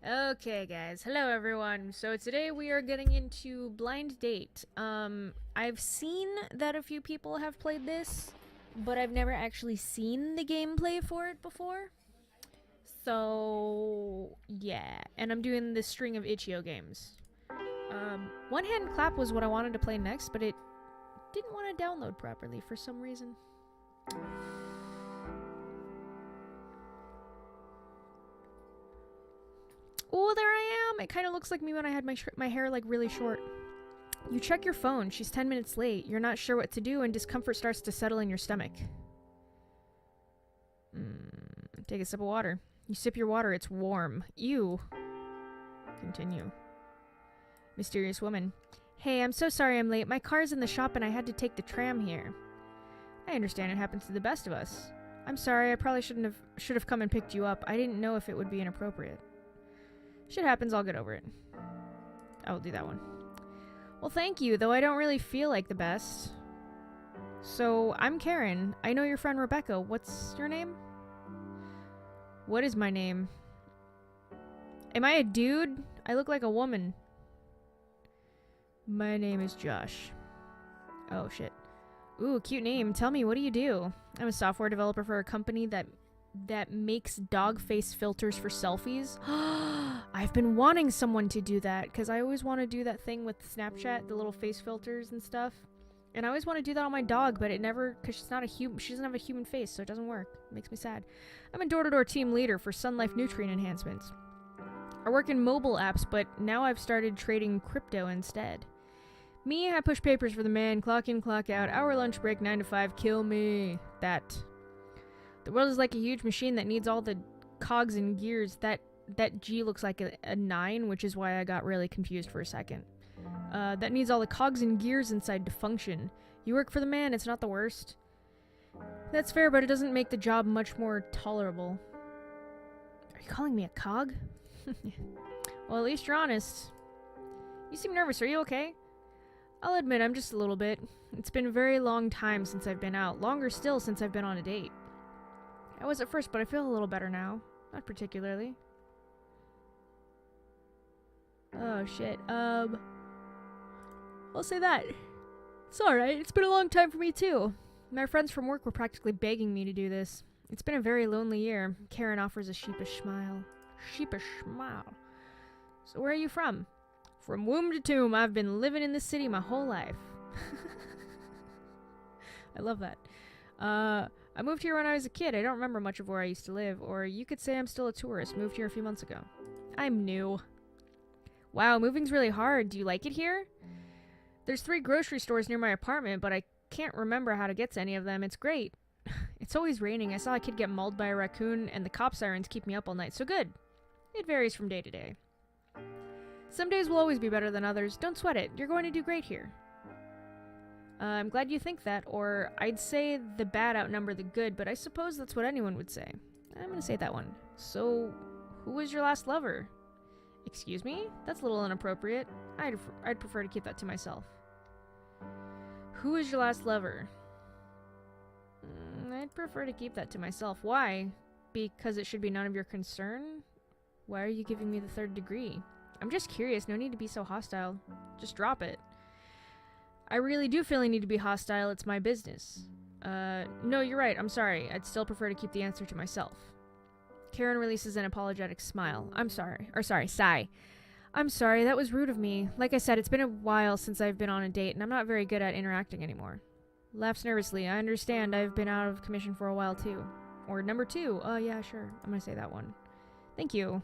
Okay, guys. Hello, everyone. So today we are getting into Blind Date. I've seen that a few people have played this, but I've never actually seen the gameplay for it before. So yeah, and I'm doing this string of itch.io games. One Hand Clap was what I wanted to play next, but it didn't want to download properly for some reason. Oh, there I am. It kind of looks like me when I had my hair like really short. You check your phone. She's 10 minutes late. You're not sure what to do, and discomfort starts to settle in your stomach. Take a sip of water. You sip your water. It's warm. Ew. Continue. Mysterious woman. Hey, I'm so sorry I'm late. My car's in the shop and I had to take the tram here. I understand it happens to the best of us. I'm sorry. I probably should have come and picked you up. I didn't know if it would be inappropriate. Shit happens. I'll get over it. I will do that one. Well, thank you, though I don't really feel like the best. So, I'm Karen. I know your friend Rebecca. What's your name? What is my name? Am I a dude? I look like a woman. My name is Josh. Oh, shit. Ooh, cute name. Tell me, what do you do? I'm a software developer for a company that makes dog face filters for selfies. I've been wanting someone to do that because I always want to do that thing with Snapchat, the little face filters and stuff. And I always want to do that on my dog, but it never, because she's not a human, she doesn't have a human face, so it doesn't work. It makes me sad. I'm a door-to-door team leader for Sun Life nutrient enhancements. I work in mobile apps, but now I've started trading crypto instead. Me, I push papers for the man, clock in, clock out, hour lunch break, 9 to 5, kill me. That. The world is like a huge machine that needs all the cogs and gears. That G looks like a 9, which is why I got really confused for a second. That needs all the cogs and gears inside to function. You work for the man, it's not the worst. That's fair, but it doesn't make the job much more tolerable. Are you calling me a cog? Well, at least you're honest. You seem nervous, are you okay? I'll admit, I'm just a little bit. It's been a very long time since I've been out. Longer still since I've been on a date. I was at first, but I feel a little better now. Not particularly. Oh, shit. I'll say that. It's alright. It's been a long time for me, too. My friends from work were practically begging me to do this. It's been a very lonely year. Karen offers a sheepish smile. Sheepish smile. So where are you from? From womb to tomb, I've been living in this city my whole life. I love that. I moved here when I was a kid. I don't remember much of where I used to live. Or you could say I'm still a tourist. Moved here a few months ago. I'm new. Wow, moving's really hard. Do you like it here? There's 3 grocery stores near my apartment, but I can't remember how to get to any of them. It's great. It's always raining. I saw a kid get mauled by a raccoon, and the cop sirens keep me up all night, so good. It varies from day to day. Some days will always be better than others. Don't sweat it. You're going to do great here. I'm glad you think that, or I'd say the bad outnumber the good, but I suppose that's what anyone would say. I'm gonna say that one. So, who was your last lover? Excuse me? That's a little inappropriate. I'd prefer to keep that to myself. Who is your last lover? I'd prefer to keep that to myself. Why? Because it should be none of your concern? Why are you giving me the 3rd degree? I'm just curious. No need to be so hostile. Just drop it. I really do feel I need to be hostile. It's my business. No, you're right. I'm sorry. I'd still prefer to keep the answer to myself. Karen releases an apologetic smile. I'm sorry. Or sorry, sigh. I'm sorry, that was rude of me. Like I said, it's been a while since I've been on a date, and I'm not very good at interacting anymore. Laughs nervously. I understand. I've been out of commission for a while, too. Or number 2. Yeah, sure. I'm gonna say that one. Thank you.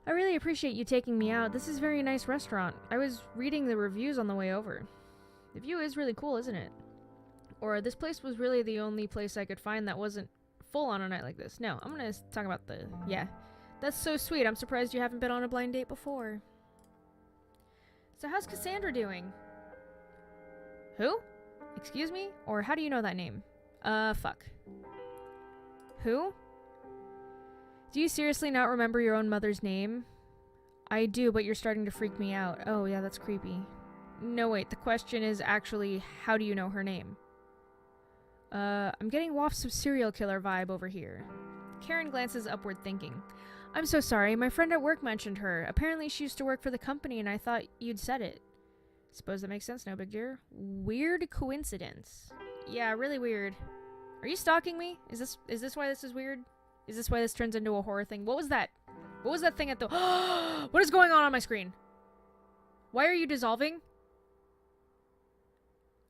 I really appreciate you taking me out. This is a very nice restaurant. I was reading the reviews on the way over. The view is really cool, isn't it? Or this place was really the only place I could find that wasn't full on a night like this. No, I'm gonna talk about the... Yeah. That's so sweet. I'm surprised you haven't been on a blind date before. So how's Cassandra doing? Who? Excuse me? Or how do you know that name? Fuck. Who? Do you seriously not remember your own mother's name? I do, but you're starting to freak me out. Oh, yeah, that's creepy. No, wait, the question is actually, how do you know her name? I'm getting wafts of serial killer vibe over here. Karen glances upward thinking. I'm so sorry. My friend at work mentioned her. Apparently she used to work for the company and I thought you'd said it. Suppose that makes sense, no big deal. Weird coincidence. Yeah, really weird. Are you stalking me? Is this why this is weird? Is this why this turns into a horror thing? What was that? What was that thing at the... What is going on my screen? Why are you dissolving?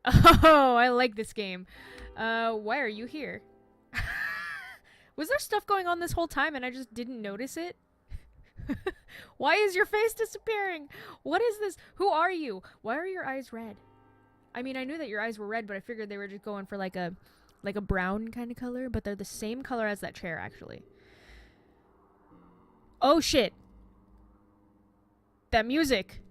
Oh, I like this game. Why are you here? Was there stuff going on this whole time and I just didn't notice it? Why is your face disappearing? What is this? Who are you? Why are your eyes red? I mean, I knew that your eyes were red, but I figured they were just going for like a brown kind of color, but they're the same color as that chair, actually. Oh, shit. That music.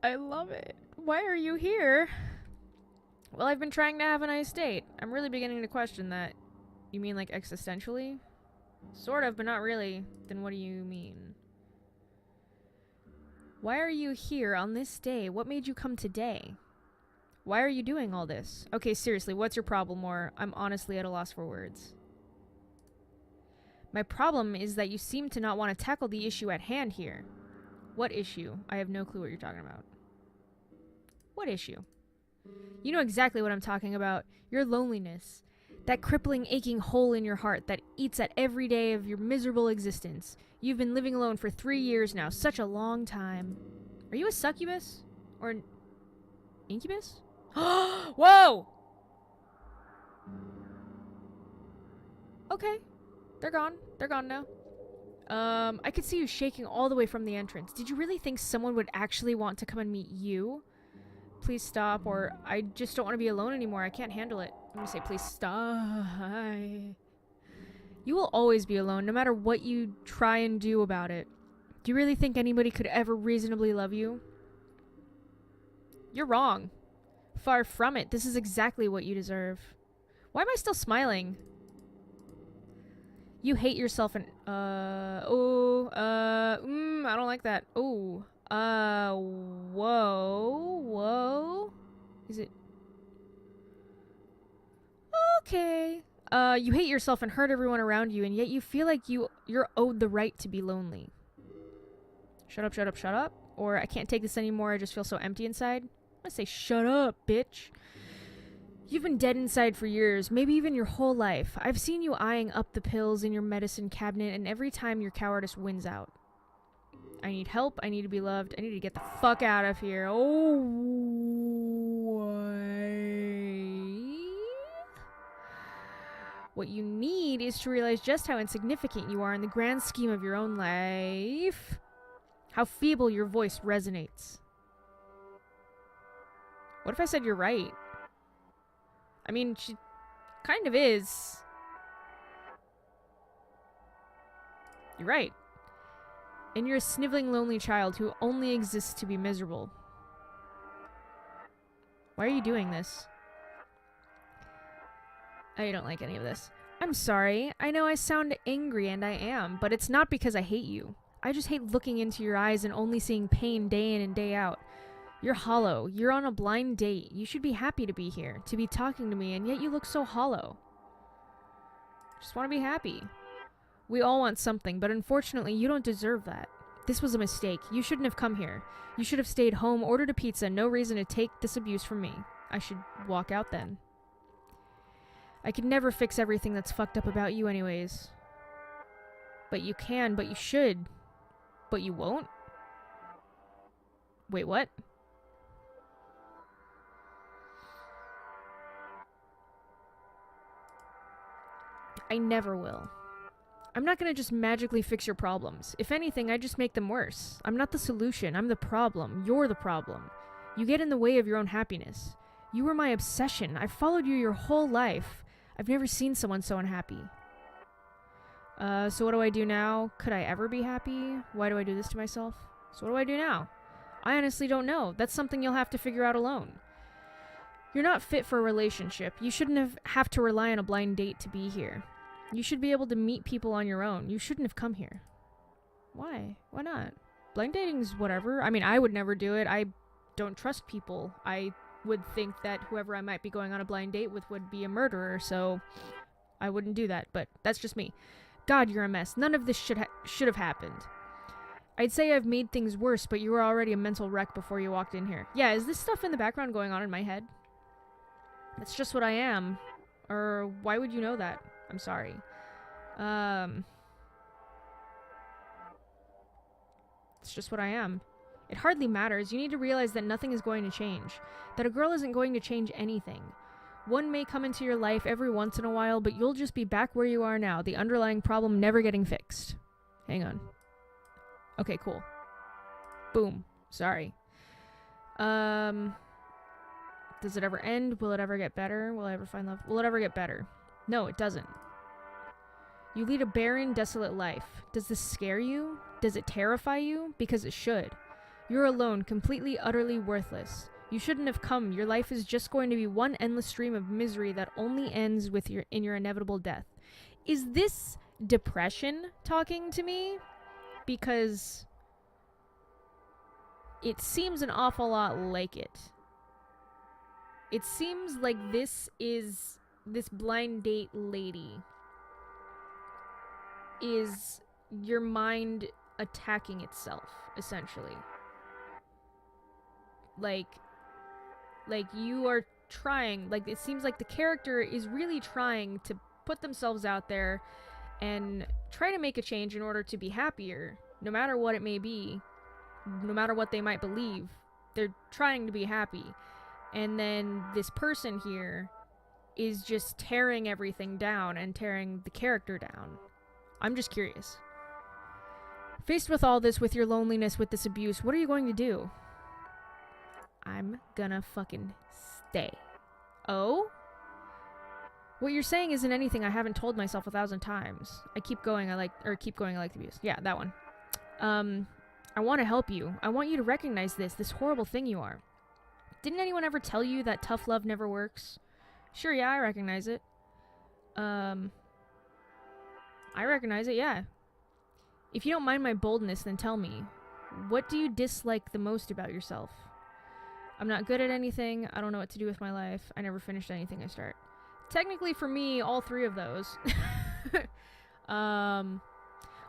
I love it. Why are you here? Well, I've been trying to have a nice date. I'm really beginning to question that. You mean like existentially? Sort of, but not really. Then what do you mean? Why are you here on this day? What made you come today? Why are you doing all this? Okay, seriously, what's your problem? Or I'm honestly at a loss for words. My problem is that you seem to not want to tackle the issue at hand here. What issue? I have no clue what you're talking about. What issue? You know exactly what I'm talking about. Your loneliness. That crippling, aching hole in your heart that eats at every day of your miserable existence. You've been living alone for 3 years now. Such a long time. Are you a succubus? Or an incubus? Whoa! Okay. They're gone. They're gone now. I could see you shaking all the way from the entrance. Did you really think someone would actually want to come and meet you? Please stop, or I just don't want to be alone anymore. I can't handle it. I'm gonna say, please stop. You will always be alone, no matter what you try and do about it. Do you really think anybody could ever reasonably love you? You're wrong. Far from it. This is exactly what you deserve. Why am I still smiling? You hate yourself and, I don't like that. Whoa. Is it? Okay. You hate yourself and hurt everyone around you, and yet you feel like you're owed the right to be lonely. Shut up. Or I can't take this anymore, I just feel so empty inside. I'm gonna say, shut up, bitch. You've been dead inside for years, maybe even your whole life. I've seen you eyeing up the pills in your medicine cabinet, and every time your cowardice wins out. I need help, I need to be loved, I need to get the fuck out of here. Oh, what you need is to realize just how insignificant you are in the grand scheme of your own life. How feeble your voice resonates. What if I said you're right? I mean, she kind of is. You're right. And you're a sniveling, lonely child who only exists to be miserable. Why are you doing this? I don't like any of this. I'm sorry. I know I sound angry, and I am, but it's not because I hate you. I just hate looking into your eyes and only seeing pain day in and day out. You're hollow. You're on a blind date. You should be happy to be here, to be talking to me, and yet you look so hollow. Just want to be happy. We all want something, but unfortunately, you don't deserve that. This was a mistake. You shouldn't have come here. You should have stayed home, ordered a pizza, no reason to take this abuse from me. I should walk out then. I could never fix everything that's fucked up about you anyways. But you can, but you should. But you won't? Wait, what? I never will. I'm not gonna just magically fix your problems. If anything, I just make them worse. I'm not the solution. I'm the problem. You're the problem. You get in the way of your own happiness. You were my obsession. I've followed you your whole life. I've never seen someone so unhappy. So what do I do now? Could I ever be happy? Why do I do this to myself? So what do I do now? I honestly don't know. That's something you'll have to figure out alone. You're not fit for a relationship. You shouldn't have to rely on a blind date to be here. You should be able to meet people on your own. You shouldn't have come here. Why? Why not? Blind dating's whatever. I mean, I would never do it. I don't trust people. I would think that whoever I might be going on a blind date with would be a murderer, so I wouldn't do that, but that's just me. God, you're a mess. None of this should have happened. I'd say I've made things worse, but you were already a mental wreck before you walked in here. Yeah, is this stuff in the background going on in my head? That's just what I am. Or why would you know that? I'm sorry. It's just what I am. It hardly matters. You need to realize that nothing is going to change. That a girl isn't going to change anything. One may come into your life every once in a while, but you'll just be back where you are now, the underlying problem never getting fixed. Hang on. Okay, cool. Boom. Sorry. Does it ever end? Will it ever get better? Will I ever find love? Will it ever get better? No, it doesn't. You lead a barren, desolate life. Does this scare you? Does it terrify you? Because it should. You're alone, completely, utterly worthless. You shouldn't have come. Your life is just going to be one endless stream of misery that only ends with your inevitable death. Is this depression talking to me? Because it seems an awful lot like it. It seems like this blind date lady is your mind attacking itself, essentially. Like you are trying, like it seems like the character is really trying to put themselves out there and try to make a change in order to be happier, no matter what it may be, no matter what they might believe. They're trying to be happy. And then this person here is just tearing everything down and tearing the character down. I'm just curious. Faced with all this, with your loneliness, with this abuse, what are you going to do? I'm gonna fucking stay. Oh? What you're saying isn't anything I haven't told myself 1,000 times. Keep going, I like the abuse. Yeah, that one. I want to help you. I want you to recognize this horrible thing you are. Didn't anyone ever tell you that tough love never works? Sure, yeah, I recognize it. I recognize it, yeah. If you don't mind my boldness, then tell me. What do you dislike the most about yourself? I'm not good at anything. I don't know what to do with my life. I never finished anything I start. Technically, for me, all three of those. Well,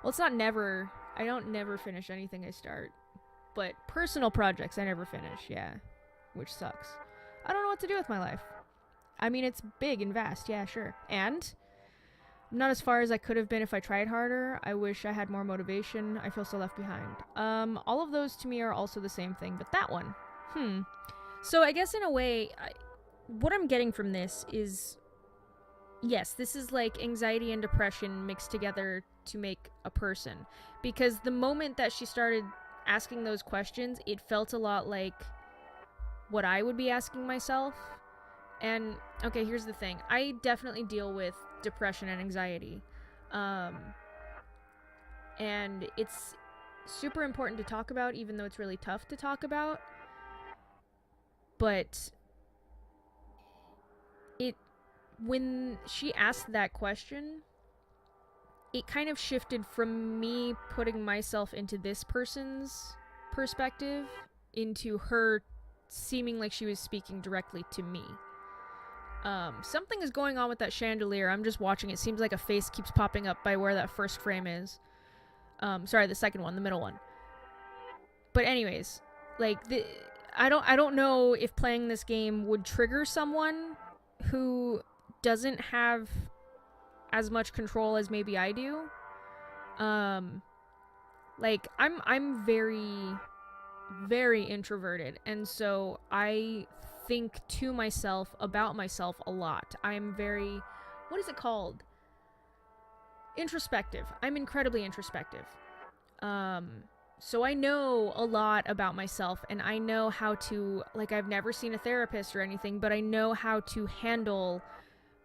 it's not never. I don't never finish anything I start. But personal projects, I never finish, yeah. Which sucks. I don't know what to do with my life. I mean, it's big and vast, yeah, sure. And I'm not as far as I could have been if I tried harder. I wish I had more motivation. I feel so left behind. All of those to me are also the same thing, but that one. So I guess in a way, what I'm getting from this is, yes, this is like anxiety and depression mixed together to make a person. Because the moment that she started asking those questions, it felt a lot like what I would be asking myself. And, okay, here's the thing. I definitely deal with depression and anxiety. And it's super important to talk about, even though it's really tough to talk about. But when she asked that question, it kind of shifted from me putting myself into this person's perspective into her seeming like she was speaking directly to me. Something is going on with that chandelier. I'm just watching. It seems like a face keeps popping up by where that first frame is. Sorry, the second one, the middle one. But anyways, like I don't know if playing this game would trigger someone who doesn't have as much control as maybe I do. Like I'm very, very introverted, and so I think to myself about myself a lot. I'm very, what is it called? Introspective. I'm incredibly introspective. So I know a lot about myself, and I know how to, like, I've never seen a therapist or anything, but I know how to handle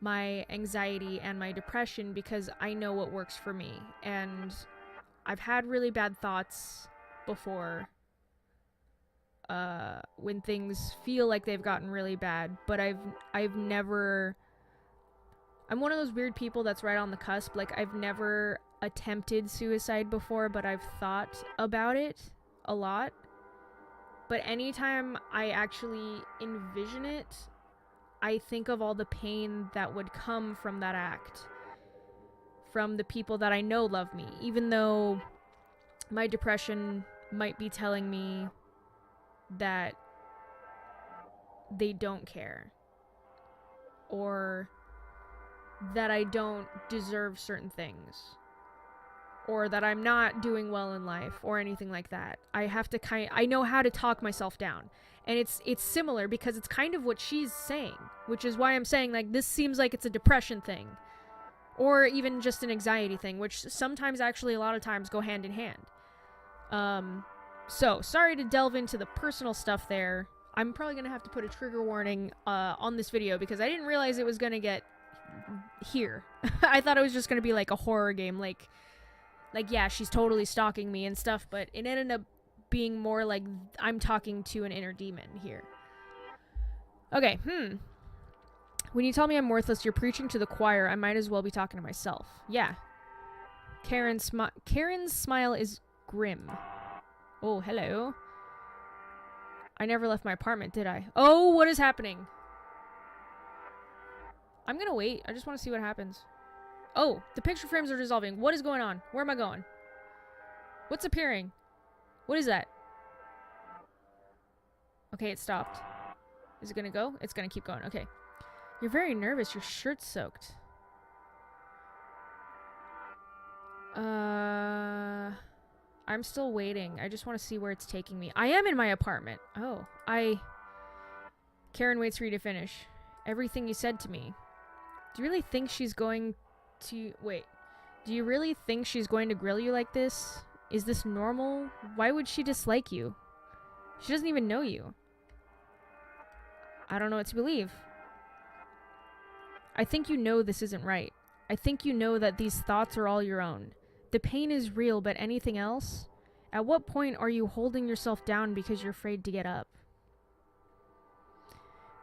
my anxiety and my depression because I know what works for me. And I've had really bad thoughts before, when things feel like they've gotten really bad, but I've never, I'm one of those weird people that's right on the cusp. Like, I've never attempted suicide before, but I've thought about it a lot. But anytime I actually envision it, I think of all the pain that would come from that act. from the people that I know love me, even though my depression might be telling me that they don't care, or that I don't deserve certain things, or that I'm not doing well in life, or anything like that. I know how to talk myself down. And it's similar because it's kind of what she's saying, which is why I'm saying, like, this seems like it's a depression thing, or even just an anxiety thing, which sometimes actually a lot of times go hand in hand. So sorry to delve into the personal stuff there. I'm probably gonna have to put a trigger warning on this video because I didn't realize it was gonna get here. I thought it was just gonna be like a horror game, like yeah, she's totally stalking me and stuff, but it ended up being more like I'm talking to an inner demon here. Okay, when you tell me I'm worthless, you're preaching to the choir. I might as well be talking to myself. Yeah. Karen's smile is grim. Oh, hello. I never left my apartment, did I? Oh, what is happening? I'm gonna wait. I just want to see what happens. Oh, the picture frames are dissolving. What is going on? Where am I going? What's appearing? What is that? Okay, it stopped. Is it gonna go? It's gonna keep going. Okay. You're very nervous. Your shirt's soaked. I'm still waiting. I just want to see where it's taking me. I am in my apartment. Oh, Karen waits for you to finish. Everything you said to me. Do you really think she's going to... Wait. Do you really think she's going to grill you like this? Is this normal? Why would she dislike you? She doesn't even know you. I don't know what to believe. I think you know this isn't right. I think you know that these thoughts are all your own. The pain is real, but anything else? At what point are you holding yourself down because you're afraid to get up?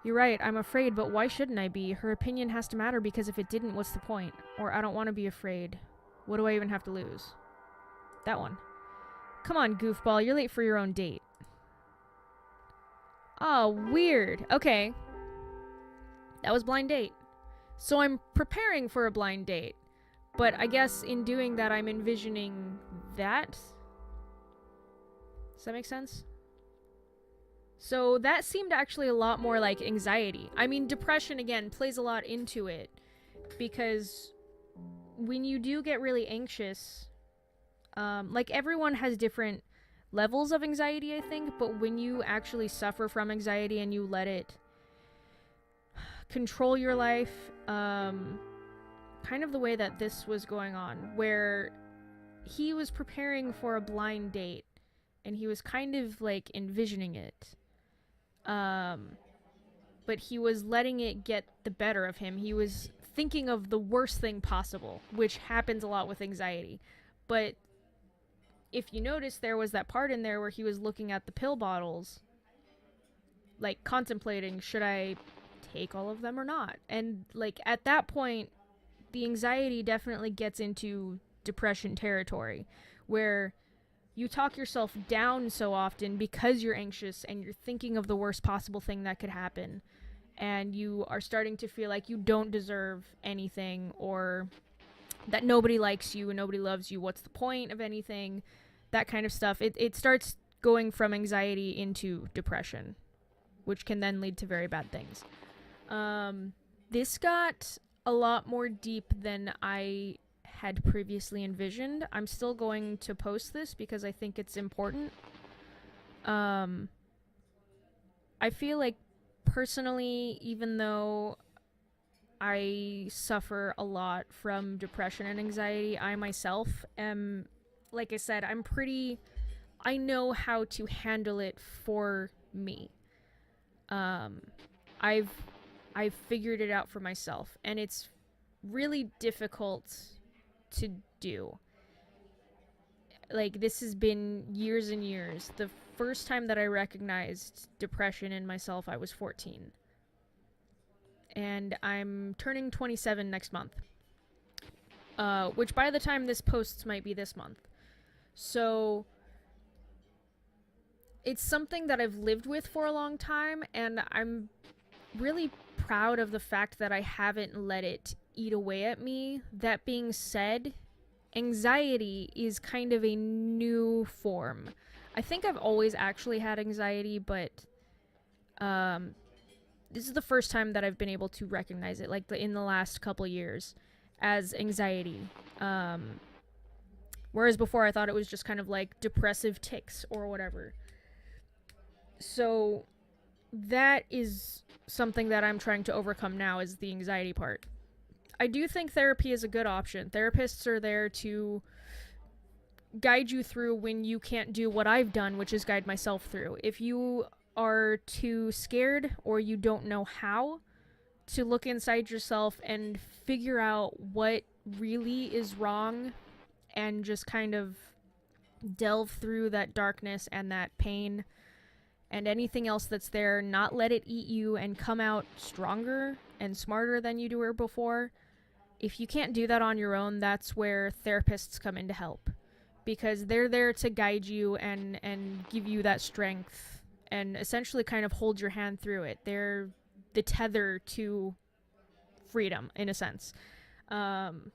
You're right, I'm afraid, but why shouldn't I be? Her opinion has to matter because if it didn't, what's the point? Or I don't want to be afraid. What do I even have to lose? That one. Come on, goofball, you're late for your own date. Oh, weird. Okay. That was blind date. So I'm preparing for a blind date. But I guess in doing that, I'm envisioning that. Does that make sense? So that seemed actually a lot more like anxiety. I mean, depression, again, plays a lot into it. Because when you do get really anxious, like everyone has different levels of anxiety, I think. But when you actually suffer from anxiety and you let it control your life, kind of the way that this was going on, where he was preparing for a blind date and he was kind of like envisioning it, but he was letting it get the better of him. He was thinking of the worst thing possible, which happens a lot with anxiety. But if you notice, there was that part in there where he was looking at the pill bottles, like contemplating, should I take all of them or not? And like at that point, the anxiety definitely gets into depression territory, where you talk yourself down so often because you're anxious and you're thinking of the worst possible thing that could happen, and you are starting to feel like you don't deserve anything, or that nobody likes you and nobody loves you. What's the point of anything? That kind of stuff. It starts going from anxiety into depression, which can then lead to very bad things. This got a lot more deep than I had previously envisioned. I'm still going to post this because I think it's important. I feel like personally, even though I suffer a lot from depression and anxiety, I myself am, like I said, I know how to handle it for me. I've figured it out for myself, and it's really difficult to do. Like, this has been years and years. The first time that I recognized depression in myself, I was 14. And I'm turning 27 next month. Which by the time this posts might be this month. So it's something that I've lived with for a long time, and I'm really proud of the fact that I haven't let it eat away at me. That being said, anxiety is kind of a new form. I think I've always actually had anxiety, but um, this is the first time that I've been able to recognize it, like in the last couple years, as anxiety. Whereas before I thought it was just kind of like depressive tics or whatever. So that is something that I'm trying to overcome now, is the anxiety part. I do think therapy is a good option. Therapists are there to guide you through when you can't do what I've done, which is guide myself through. If you are too scared or you don't know how to look inside yourself and figure out what really is wrong and just kind of delve through that darkness and that pain and anything else that's there, not let it eat you and come out stronger and smarter than you were before. If you can't do that on your own, that's where therapists come in to help, because they're there to guide you and give you that strength and essentially kind of hold your hand through it. They're the tether to freedom, in a sense. And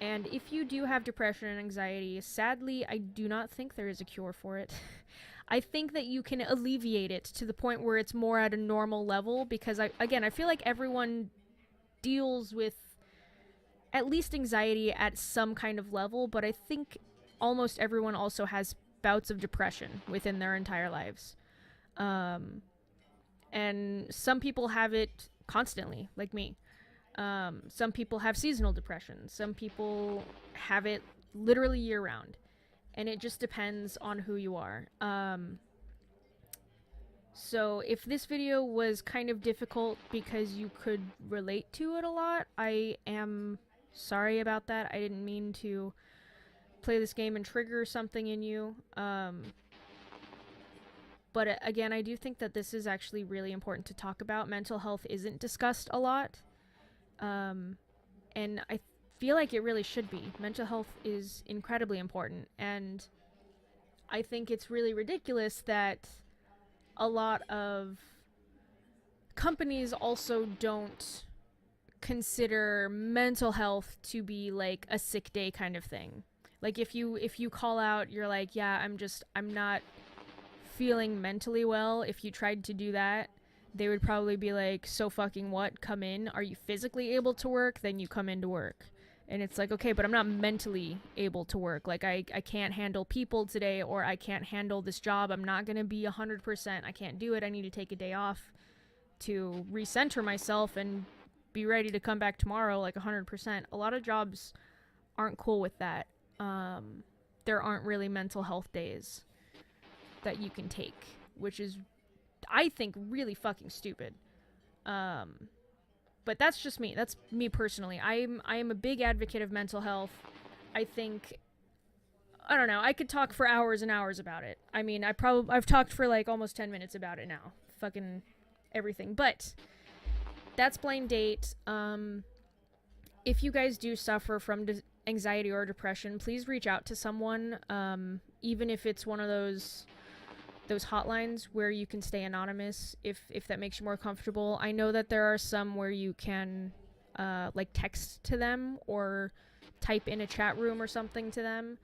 if you do have depression and anxiety, sadly, I do not think there is a cure for it. I think that you can alleviate it to the point where it's more at a normal level, because I feel like everyone deals with at least anxiety at some kind of level, but I think almost everyone also has bouts of depression within their entire lives. And some people have it constantly, like me. Some people have seasonal depression. Some people have it literally year round. And it just depends on who you are. So if this video was kind of difficult because you could relate to it a lot, I am sorry about that. I didn't mean to play this game and trigger something in you. But again, I do think that this is actually really important to talk about. Mental health isn't discussed a lot. And I feel like it really should be. Mental health is incredibly important. And I think it's really ridiculous that a lot of companies also don't consider mental health to be like a sick day kind of thing. Like if you call out, you're like, yeah, I'm not feeling mentally well. If you tried to do that, they would probably be like, so fucking what? Come in. Are you physically able to work? Then you come into work. And it's like, okay, but I'm not mentally able to work. Like, I can't handle people today, or I can't handle this job. I'm not going to be 100%. I can't do it. I need to take a day off to recenter myself and be ready to come back tomorrow like 100%. A lot of jobs aren't cool with that. There aren't really mental health days that you can take, which is, I think, really fucking stupid. But that's just me. That's me personally. I am a big advocate of mental health. I think, I don't know, I could talk for hours and hours about it. I mean, I've talked for like almost 10 minutes about it now. Fucking everything. But that's blind date. If you guys do suffer from anxiety or depression, please reach out to someone. Even if it's one of those hotlines where you can stay anonymous, if that makes you more comfortable. I know that there are some where you can like text to them or type in a chat room or something to them,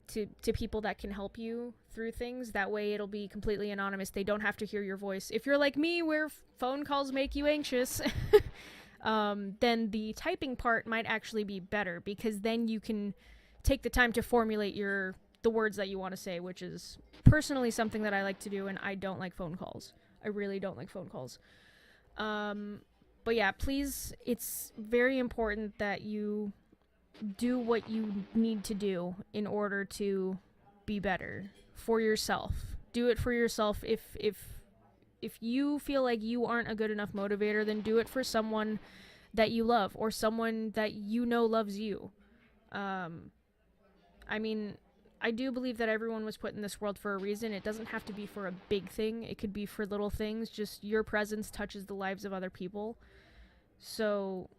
to people that can help you through things. That way it'll be completely anonymous. They don't have to hear your voice. If you're like me, where phone calls make you anxious, then the typing part might actually be better, because then you can take the time to formulate the words that you want to say, which is personally something that I like to do, and I don't like phone calls. I really don't like phone calls. But yeah, please, it's very important that you do what you need to do in order to be better for yourself. Do it for yourself. If you feel like you aren't a good enough motivator, then do it for someone that you love, or someone that you know loves you. I mean, I do believe that everyone was put in this world for a reason. It doesn't have to be for a big thing. It could be for little things. Just your presence touches the lives of other people. So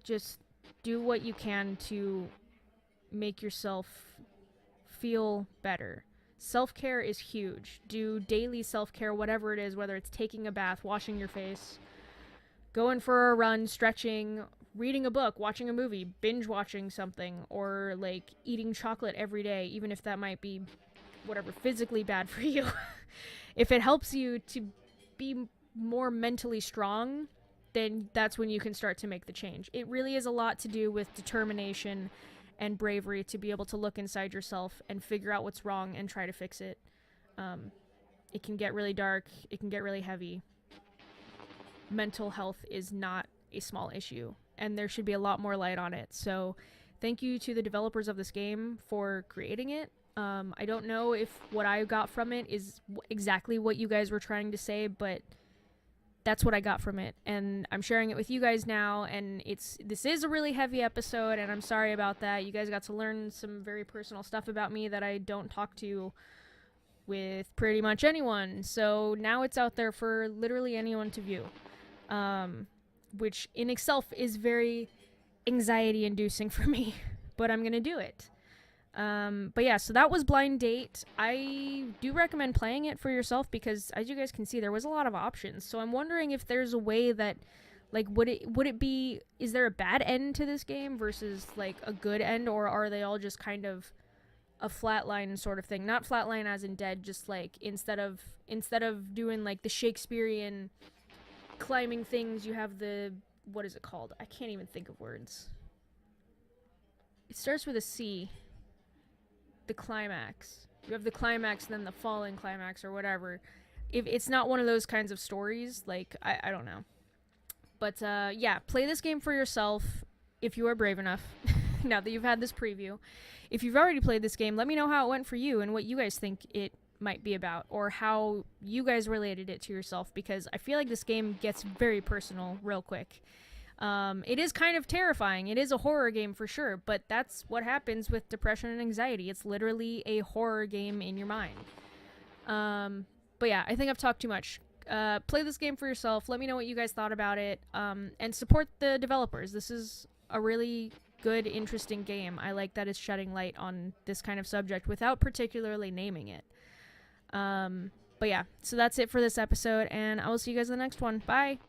just do what you can to make yourself feel better. Self-care is huge. Do daily self-care, whatever it is, whether it's taking a bath, washing your face, going for a run, stretching, reading a book, watching a movie, binge watching something, or like eating chocolate every day, even if that might be whatever physically bad for you. If it helps you to be more mentally strong, then that's when you can start to make the change. It really is a lot to do with determination and bravery to be able to look inside yourself and figure out what's wrong and try to fix it. It can get really dark, it can get really heavy. Mental health is not a small issue, and there should be a lot more light on it. So thank you to the developers of this game for creating it. I don't know if what I got from it is exactly what you guys were trying to say, but that's what I got from it, and I'm sharing it with you guys now. And this is a really heavy episode, and I'm sorry about that. You guys got to learn some very personal stuff about me that I don't talk to with pretty much anyone. So now it's out there for literally anyone to view, which in itself is very anxiety inducing for me, but I'm gonna do it. But yeah, so that was Blind Date. I do recommend playing it for yourself because, as you guys can see, there was a lot of options. So I'm wondering if there's a way that, like, would it be, is there a bad end to this game versus like a good end, or are they all just kind of a flatline sort of thing? Not flatline as in dead, just like instead of doing like the Shakespearean climbing things, you have the, what is it called? I can't even think of words. It starts with a C. The climax. You have the climax, then the falling climax, or whatever. If it's not one of those kinds of stories, like, I don't know. But yeah, play this game for yourself if you are brave enough. Now that you've had this preview. If you've already played this game, let me know how it went for you and what you guys think it might be about, or how you guys related it to yourself, because I feel like this game gets very personal real quick. It is kind of terrifying. It is a horror game for sure, but that's what happens with depression and anxiety. It's literally a horror game in your mind. But yeah, I think I've talked too much. Play this game for yourself. Let me know what you guys thought about it, and support the developers. This is a really good, interesting game. I like that it's shedding light on this kind of subject without particularly naming it. But yeah, so that's it for this episode, and I will see you guys in the next one. Bye!